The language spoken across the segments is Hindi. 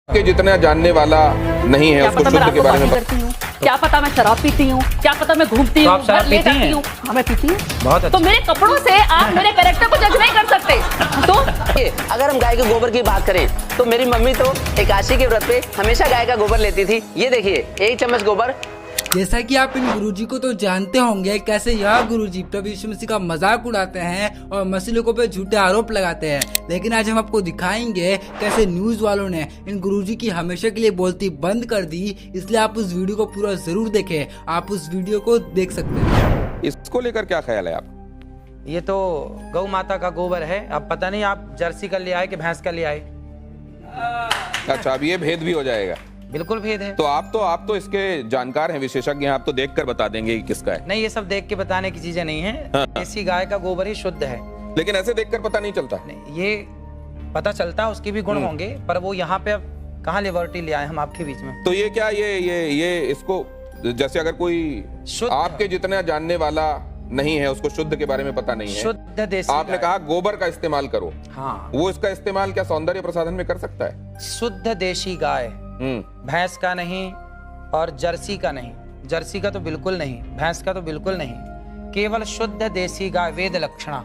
के जितना जानने वाला नहीं है उसको शुद्ध के बारे में करती हूँ। क्या पता मैं शराब पीती हूँ, क्या पता मैं घूमती हूँ, घर ले जाती हूँ। हाँ मैं पीती हूँ। बहुत अच्छा। तो मेरे कपड़ों से आप मेरे कैरेक्टर को जज नहीं कर सकते। तो अगर हम गाय के गोबर की बात करें तो मेरी मम्मी तो एकादशी के व्रत पे हमेशा गाय का गोबर लेती थी। ये देखिए 1 चम्मच गोबर। जैसा कि आप इन गुरुजी को तो जानते होंगे कैसे यह गुरुजी प्रभु यीशु मसीह का मजाक उड़ाते हैं और मसीह लोगों पे झूठे आरोप लगाते हैं। लेकिन आज हम आपको दिखाएंगे कैसे न्यूज वालों ने इन गुरुजी की हमेशा के लिए बोलती बंद कर दी। इसलिए आप उस वीडियो को पूरा जरूर देखें, आप उस वीडियो को देख सकते हैं। इसको लेकर क्या ख्याल है आप? ये तो गौ माता का गोबर है। अब पता नहीं आप जर्सी का ले आए कि भैंस का ले आए। अच्छा, अब ये भेद भी हो जाएगा। बिल्कुल भेद है। तो आप तो इसके जानकार हैं, विशेषज्ञ हैं, आप तो देखकर बता देंगे कि किसका है। नहीं, ये सब देख के बताने की चीजें नहीं है। देसी गाय का गोबर ही शुद्ध है। लेकिन ऐसे देखकर पता नहीं चलता। नहीं, ये पता चलता उसके भी गुण होंगे, पर वो यहाँ पे अब कहाँ लिबर्टी ले आए हम आपके बीच में। तो ये क्या ये इसको जैसे अगर कोई शुद्ध आपके जितना जानने वाला नहीं है उसको शुद्ध के बारे में पता नहीं है, शुद्ध देसी आपने कहा गोबर का इस्तेमाल करो। हाँ, वो इसका इस्तेमाल क्या सौंदर्य प्रसाधन में कर सकता है? शुद्ध देशी गाय, भैंस का नहीं और जर्सी का नहीं। जर्सी का तो बिल्कुल नहीं, भैंस का तो बिल्कुल नहीं, केवल शुद्ध देसी गाय वेद लक्षणा।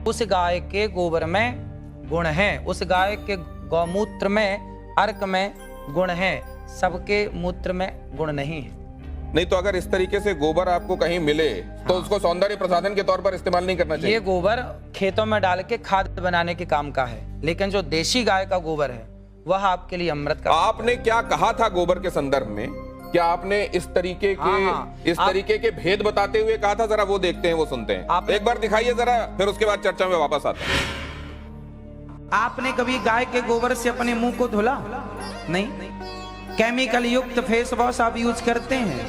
उस गाय के गोबर में गुण हैं, उस गाय के गौमूत्र में अर्क में गुण हैं, सबके मूत्र में गुण नहीं है। नहीं तो अगर इस तरीके से गोबर आपको कहीं मिले तो उसको सौंदर्य प्रसाधन के तौर पर इस्तेमाल नहीं करना चाहिए। ये गोबर खेतों में डाल के खाद बनाने के काम का है, लेकिन जो देशी गाय का गोबर है वह आपके लिए अमृत का। आपने क्या कहा था गोबर के संदर्भ में? क्या आपने इस तरीके के भेद बताते हुए कहा था? जरा वो देखते हैं, वो सुनते हैं। एक बार दिखाइए जरा, फिर उसके बाद चर्चा में वापस आते हैं। आपने कभी गाय के गोबर से अपने मुंह को धुला? नहीं। केमिकल युक्त फेस वॉश आप यूज करते हैं,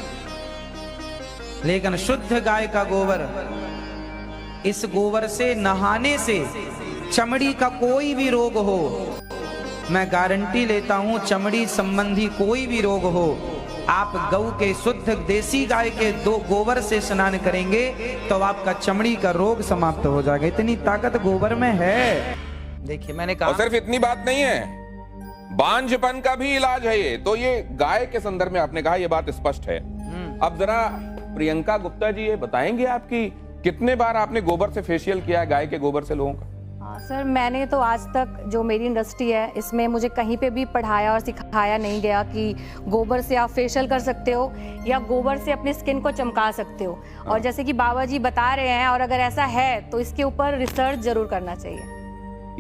लेकिन शुद्ध गाय का गोबर, इस गोबर से नहाने से चमड़ी का कोई भी रोग हो, मैं गारंटी लेता हूं, चमड़ी संबंधी कोई भी रोग हो, आप गौ के शुद्ध देसी गाय के गोबर से स्नान करेंगे तो आपका चमड़ी का रोग समाप्त हो जाएगा। इतनी ताकत गोबर में है। देखिए मैंने कहा, और सिर्फ इतनी बात नहीं है, बांझपन का भी इलाज है ये। तो ये गाय के संदर्भ में आपने कहा, ये बात स्पष्ट है। अब जरा प्रियंका गुप्ता जी ये बताएंगे आपकी कितने बार आपने गोबर से फेशियल किया है, गाय के गोबर से लोगों का? सर मैंने तो आज तक जो मेरी इंडस्ट्री है इसमें मुझे कहीं पे भी पढ़ाया और सिखाया नहीं गया कि गोबर से आप फेशियल कर सकते हो या गोबर से अपनी स्किन को चमका सकते हो। और जैसे कि बाबा जी बता रहे हैं, और अगर ऐसा है तो इसके ऊपर रिसर्च जरूर करना चाहिए।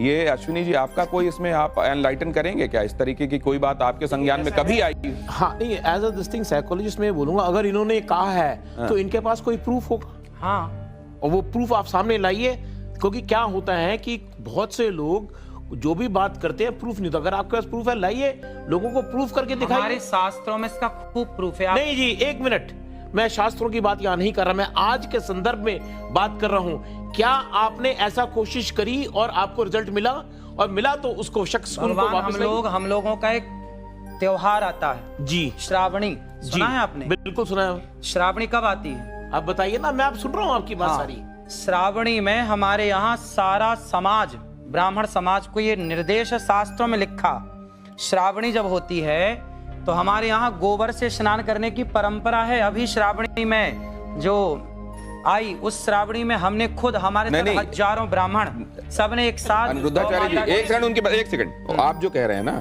ये अश्विनी जी, आपका कोई इसमें आप एनलाइटन करेंगे क्या? इस तरीके की कोई बात आपके संज्ञान में कभी आई? हाँ, नहीं, as a this thing psychologist में बोलूंगा, अगर इन्होंने कहा है तो इनके पास कोई प्रूफ होगा। हाँ, और वो प्रूफ आप सामने लाइए, क्योंकि क्या होता है कि बहुत से लोग जो भी बात करते हैं प्रूफ नहीं। तो अगर आपके पास प्रूफ है लाइए, लोगों को प्रूफ करके दिखाइए। हमारे शास्त्रों में इसका खूब प्रूफ है। नहीं जी, एक मिनट, मैं शास्त्रों की बात यहाँ नहीं कर रहा, मैं आज के संदर्भ में बात कर रहा हूँ। क्या आपने ऐसा कोशिश करी और आपको रिजल्ट मिला? और मिला तो उसको शख्स उनको वापस हम लोगों का एक त्योहार आता है जी, श्रावणी। सुना है आपने? बिल्कुल सुना है। श्रावणी कब आती है? आप बताइए ना, मैं आप सुन रहा हूँ आपकी बात सारी। श्रावणी में हमारे यहाँ सारा समाज, ब्राह्मण समाज को ये निर्देश है, शास्त्रों में लिखा, श्रावणी जब होती है तो हमारे यहाँ गोबर से स्नान करने की परंपरा है। अभी श्रावणी में जो आई, उस श्रावणी में हमने खुद, हमारे हजारों ब्राह्मण सबने एक साथ। अनिरुद्धाचार्य जी, एक सेकंड, आप जो कह रहे हैं ना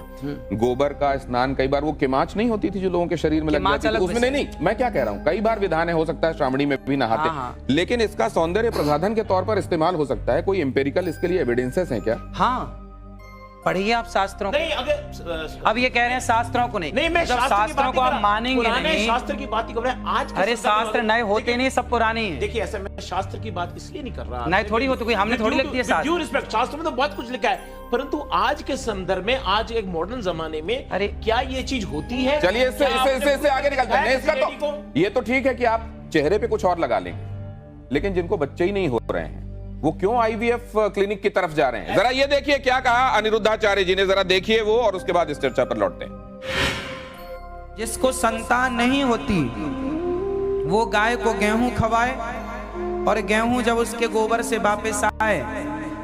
गोबर का स्नान, कई बार वो किमाच नहीं होती थी जो लोगों के शरीर में लग जाती थी, उसमें नहीं, मैं क्या कह रहा हूँ, कई बार विधान है, हो सकता है श्रावणी में भी नहाते, लेकिन इसका सौंदर्य प्रसाधन के तौर पर इस्तेमाल हो सकता है। कोई एम्पेरिकल इसके लिए एविडेंसेस हैं क्या? हाँ, पढ़िए आप शास्त्रों को। नहीं, अगर अब ये कह रहे हैं शास्त्रों को नहीं, मैं शास्त्रों को आप मानेंगे नहीं। शास्त्र की बात ही कर रहे हैं आज। अरे शास्त्र नए होते नहीं, सब पुराने हैं। देखिए, ऐसे मैं शास्त्र की बात इसलिए नहीं कर रहा, नए थोड़ी होते, कोई हमने थोड़ी लिख दिया शास्त्र। ड्यू रिस्पेक्ट, शास्त्र में तो बहुत कुछ लिखा है, परंतु आज के संदर्भ में, आज एक मॉडर्न जमाने में, अरे क्या ये चीज होती है? चलिए इससे आगे निकलते हैं। इसका तो ये तो ठीक है कि आप चेहरे पे कुछ और लगा लेंगे, लेकिन जिनको बच्चे ही नहीं हो रहे हैं वो क्यों आईवीएफ क्लिनिक की तरफ जा रहे हैं? जरा ये देखिए क्या कहा अनिरुद्धाचार्य जी ने, जरा देखिए वो, और उसके बाद इस चर्चा पर लौटते हैं। जिसको संतान नहीं होती वो गाय को गेहूं खवाए, और गेहूं जब उसके गोबर से वापस आए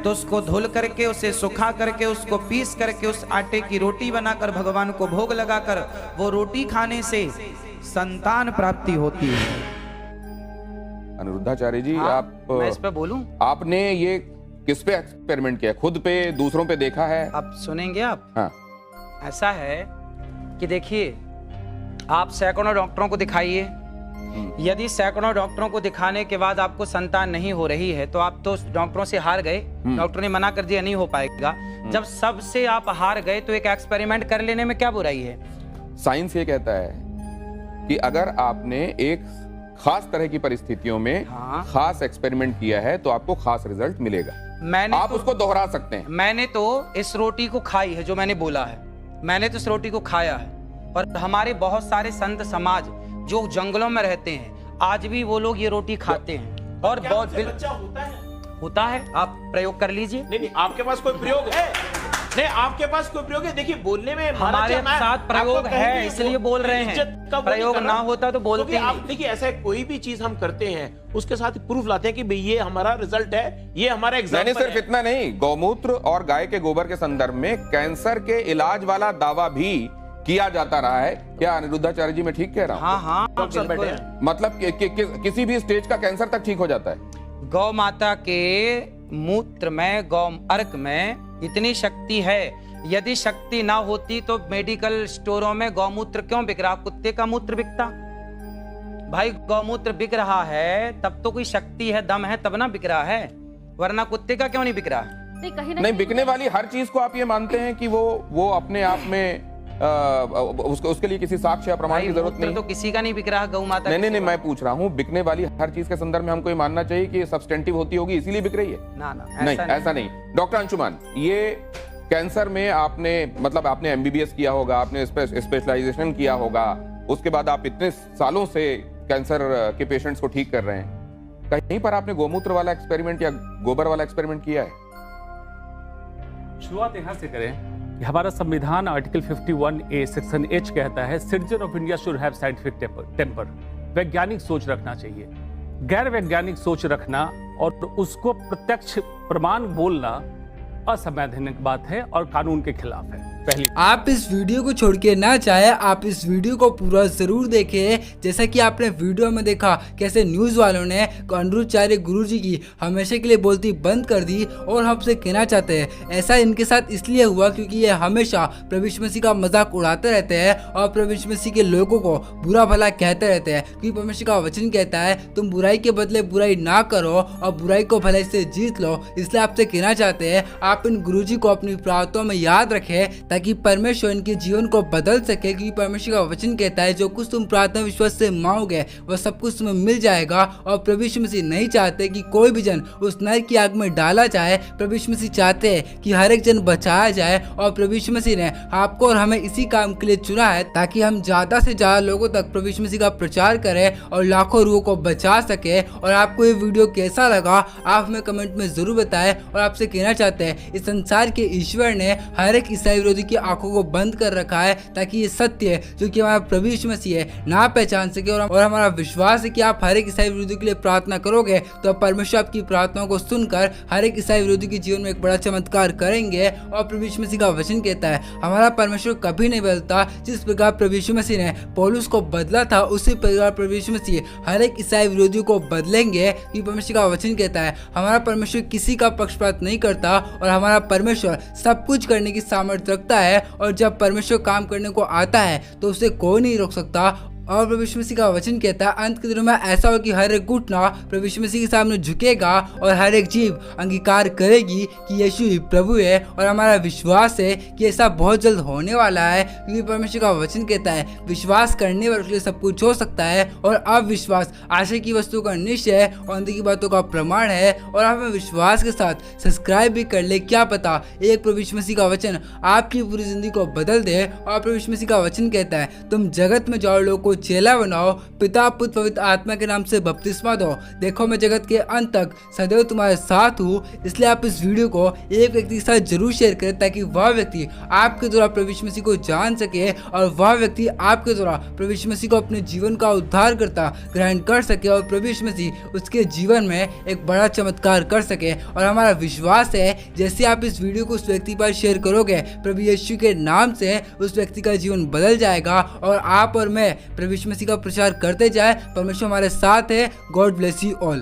तो उसको धुल करके, उसे सुखा करके, उसको पीस करके, उस आटे की रोटी बनाकर भगवान को भोग लगाकर वो रोटी खाने से संतान प्राप्ति होती है। अनिरुद्धाचार्य जी, हाँ, आप मैं इस पे बोलूं? आपने ये किस पे एक्सपेरिमेंट किया? खुद पे, दूसरों पे देखा है? अब सुनेंगे आप? हाँ। ऐसा है कि देखिए, आप सैकड़ों डॉक्टरों को दिखाइए, यदि सैकड़ों डॉक्टरों को दिखाने के बाद आपको संतान नहीं हो रही है तो आप तो डॉक्टरों से हार गए, डॉक्टर ने मना कर दिया नहीं हो पाएगा। जब सबसे आप हार गए तो एक एक्सपेरिमेंट कर लेने में क्या बुराई है? साइंस ये कहता है कि अगर आपने एक खास तरह की परिस्थितियों में हाँ। खास एक्सपेरिमेंट किया है तो आपको खास रिजल्ट मिलेगा। मैंने आप उसको दोहरा सकते हैं। मैंने तो इस रोटी को खाई है, जो मैंने बोला है, मैंने तो इस रोटी को खाया है। और हमारे बहुत सारे संत समाज जो जंगलों में रहते हैं, आज भी वो लोग ये रोटी खाते हैं। और बहुत बच्चा होता है? आप प्रयोग कर लीजिए। नहीं, आपके पास कोई प्रयोग है? नहीं, आपके पास कोई प्रयोग है? देखिए, बोलने में हमारे साथ प्रयोग है, इसलिए बोल रहे हैं। प्रयोग ना होता तो बोलते आप देखिए, ऐसा कोई भी चीज हम करते हैं उसके साथ प्रूफ लाते हैं कि भाई ये हमारा रिजल्ट है, ये हमारा एग्जाम्पल है। सिर्फ इतना नहीं, गौमूत्र और गाय के गोबर के संदर्भ में कैंसर के इलाज वाला दावा भी किया जाता रहा है। क्या अनिरुद्धाचार्य जी मैं ठीक कह रहा हूँ? हाँ, डॉक्टर बैठे हैं। मतलब किसी भी स्टेज का कैंसर तक ठीक हो जाता है। गौ माता के मूत्र में, गौ अर्क में इतनी शक्ति है। यदि शक्ति ना होती तो मेडिकल स्टोरों में गौमूत्र क्यों बिक रहा? कुत्ते का मूत्र बिकता। भाई गौमूत्र बिक रहा है तब तो कोई शक्ति है, दम है, तब ना बिक रहा है, वरना कुत्ते का क्यों नहीं बिक रहा? नहीं, बिकने वाली हर चीज को आप ये मानते हैं कि वो अपने आप में उसके लिए किसी साक्ष्य या प्रमाण की जरूरत नहीं? तो किसी का नहीं बिक रहा गौ माता। नहीं, मैं पूछ रहा हूँ, बिकने वाली हर चीज के संदर्भ में हमको ये मानना चाहिए कि सब्सटेंटिव होती होगी इसीलिए बिक रही है? ना, नहीं, ऐसा नहीं। डॉक्टर अंशुमान, ये कैंसर में आपने एमबीबीएस किया होगा, आपने स्पेशलाइजेशन किया होगा, उसके बाद आप इतने सालों से कैंसर के पेशेंट्स को ठीक कर रहे हैं, कहीं पर आपने गोमूत्र वाला एक्सपेरिमेंट या गोबर वाला एक्सपेरिमेंट किया है? शुरुआत यहां से करें। हमारा संविधान आर्टिकल 51A सेक्शन H कहता है, citizen of India should have scientific temper. वैज्ञानिक सोच रखना चाहिए। गैर वैज्ञानिक सोच रखना और उसको प्रत्यक्ष प्रमाण बोलना असंवैधानिक बात है और कानून के खिलाफ है। पहली आप इस वीडियो को छोड़ के ना चाहे, आप इस वीडियो को पूरा जरूर देखें। जैसा कि आपने वीडियो में देखा कैसे न्यूज वालों ने अनिरुद्धाचार्य गुरुजी की हमेशा के लिए बोलती बंद कर दी और हमसे कहना चाहते हैं ऐसा इनके साथ इसलिए हुआ क्योंकि ये हमेशा प्रभु यीशु मसीह का मजाक उड़ाते रहते हैं और प्रभु यीशु मसीह के लोगों को बुरा भला कहते रहते हैं। क्योंकि परमेश्वर का वचन कहता है तुम बुराई के बदले बुराई ना करो और बुराई को भलाई से जीत लो। इसलिए आपसे कहना चाहते हैं आप इन गुरुजी को अपनी प्रार्थनाओं में याद रखें ताकि परमेश्वर इनके जीवन को बदल सके। क्योंकि परमेश्वर का वचन कहता है जो कुछ तुम प्रार्थना विश्वास से मांगोगे वह सब कुछ तुम्हें मिल जाएगा। और प्रभु यीशु मसीह नहीं चाहते कि कोई भी जन उस नर की आग में डाला जाए। प्रभु यीशु मसीह चाहते हैं कि हर एक जन बचाया जाए और प्रभु यीशु मसीह ने आपको और हमें इसी काम के लिए चुना है ताकि हम ज्यादा से ज्यादा लोगों तक प्रभु यीशु मसीह का प्रचार करें और लाखों रूहों को बचा सके। और आपको ये वीडियो कैसा लगा आप हमें कमेंट में जरूर बताएं। और आपसे कहना चाहते हैं इस संसार के ईश्वर ने हर एक ईसाई विरोधी की आंखों को बंद कर रखा है ताकि ये सत्य जो कि हमारा प्रभु यीशु मसीह है ना पहचान सके। और हमारा विश्वास है कि आप हर एक ईसाई विरोधी के लिए प्रार्थना करोगे तो परमेश्वर आपकी प्रार्थनाओं को सुनकर हर एक ईसाई विरोधी के जीवन में एक बड़ा चमत्कार करेंगे। और प्रभु यीशु मसीह का वचन कहता है हमारा परमेश्वर कभी नहीं बदलता। जिस प्रकार प्रभु यीशु मसीह ने पौलुस को बदला था उसी प्रकार प्रभु यीशु मसीह हर एक ईसाई विरोधी को बदलेंगे। क्योंकि परमेश्वर का वचन कहता है हमारा परमेश्वर किसी का पक्षपात नहीं करता और हमारा परमेश्वर सब कुछ करने की सामर्थ्य रखता है। और जब परमेश्वर काम करने को आता है तो उसे कोई नहीं रोक सकता। और प्रभु यीशु मसीह का वचन कहता है अंत के दिनों में ऐसा हो कि हर एक घुटना प्रभु यीशु मसीह के सामने झुकेगा और हर एक जीभ अंगीकार करेगी कि यीशु ही प्रभु है। और हमारा विश्वास है कि ऐसा बहुत जल्द होने वाला है। क्योंकि परमेश्वर का वचन कहता है विश्वास करने वालों के लिए सब कुछ हो सकता है और अविश्वास आशा की वस्तु का निश्चय है और अंधेरी की बातों का प्रमाण है। और आप हमें विश्वास के साथ सब्सक्राइब भी कर ले, क्या पता एक प्रभु यीशु मसीह का वचन आपकी पूरी जिंदगी को बदल दे। और प्रभु यीशु मसीह का वचन कहता है तुम जगत में जाओ लोगों को चेला बनाओ, पिता पुत्र पवित्र आत्मा के नाम से बपतिस्मा दो। देखो मैं जगत के अंत तक सदैव तुम्हारे साथ हूँ। इसलिए आप इस वीडियो को एक व्यक्ति के साथ जरूर शेयर करें ताकि वह व्यक्ति आपके द्वारा प्रभु यीशु मसीह को जान सके और वह व्यक्ति आपके द्वारा प्रभु यीशु मसीह को अपने जीवन का उद्धार करता ग्रहण कर सके और प्रभु यीशु मसीह उसके जीवन में एक बड़ा चमत्कार कर सके। और हमारा विश्वास है जैसे आप इस वीडियो को उस व्यक्ति पर शेयर करोगे, प्रभु यीशु के नाम से उस व्यक्ति का जीवन बदल जाएगा और आप और मैं प्रभु यीशु मसीह का प्रचार करते जाए। परमेश्वर हमारे साथ है। God bless you all.